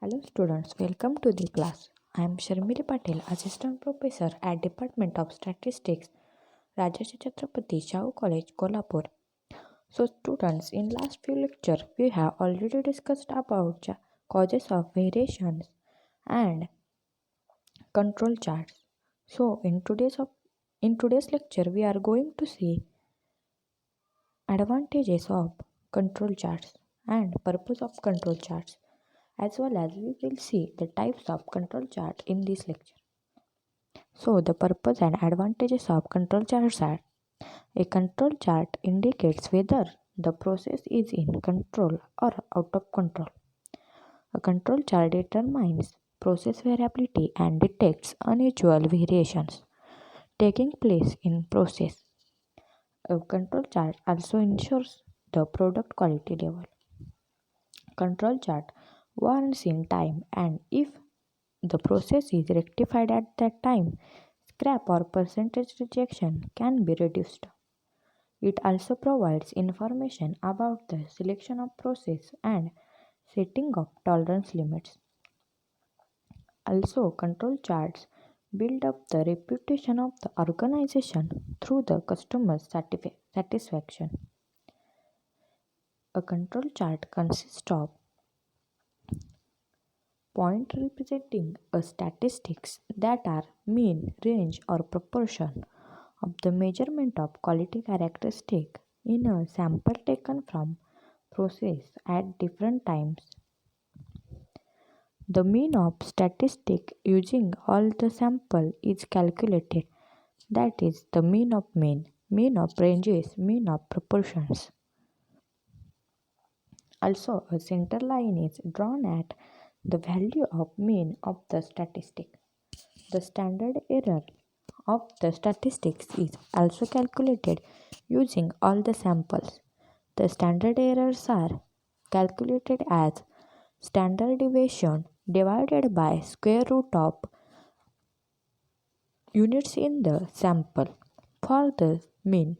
Hello students, welcome to the class. I am Sharmili Patel, Assistant Professor at Department of Statistics, Rajarshi Chhatrapati Shahu College, Kolhapur. So students, in last few lecture we have already discussed about causes of variations and control charts. So in today's lecture we are going to see advantages of control charts and purpose of control charts, as well as we will see the types of control chart in this lecture. So the purpose and advantages of control charts are: a control chart indicates whether the process is in control or out of control. A control chart determines process variability and detects unusual variations taking place in process. A control chart also ensures the product quality level. Control chart warns in time, and if the process is rectified at that time, scrap or percentage rejection can be reduced. It also provides information about the selection of process and setting of tolerance limits. Also, control charts build up the reputation of the organization through the customer satisfaction. A control chart consists of point representing a statistics that are mean, range, or proportion of the measurement of quality characteristic in a sample taken from process at different times. The mean of statistic using all the sample is calculated, that is the mean of mean of ranges, mean of proportions. Also, a center line is drawn at the value of mean of the statistic. The standard error of the statistics is also calculated using all the samples. The standard errors are calculated as standard deviation divided by square root of units in the sample for the mean.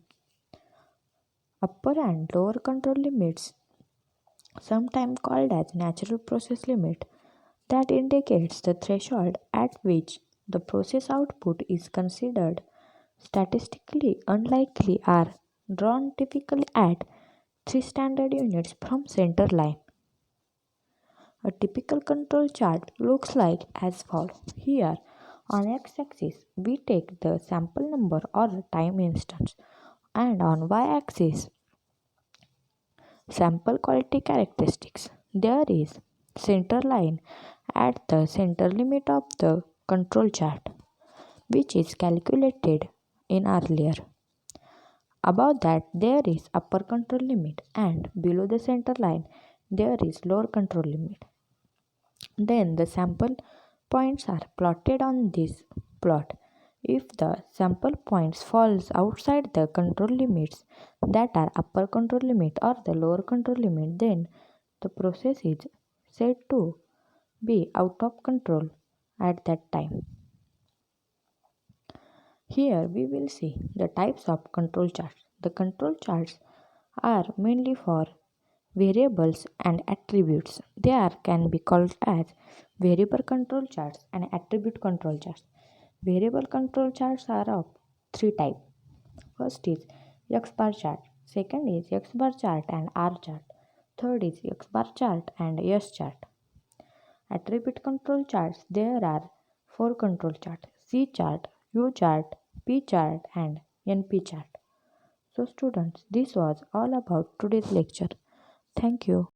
Upper and lower control limits, sometimes called as natural process limit, that indicates the threshold at which the process output is considered statistically unlikely, are drawn typically at 3 standard units from center line. A typical control chart looks like as follows. Here on x-axis we take the sample number or time instance, and on y-axis sample quality characteristics. There is center line at the center limit of the control chart, which is calculated in earlier. Above that there is upper control limit, and below the center line there is lower control limit. Then the sample points are plotted on this plot. If the sample points falls outside the control limits that are upper control limit or the lower control limit, then the process is said to be out of control at that time. Here we will see the types of control charts. The control charts are mainly for variables and attributes. They can be called as variable control charts and attribute control charts. Variable control charts are of three types. First is X bar chart, second is X bar chart and R chart, third is X bar chart and S chart. Attribute control charts, there are four control charts: C chart, U chart, P chart and NP chart. So students, this was all about today's lecture. Thank you.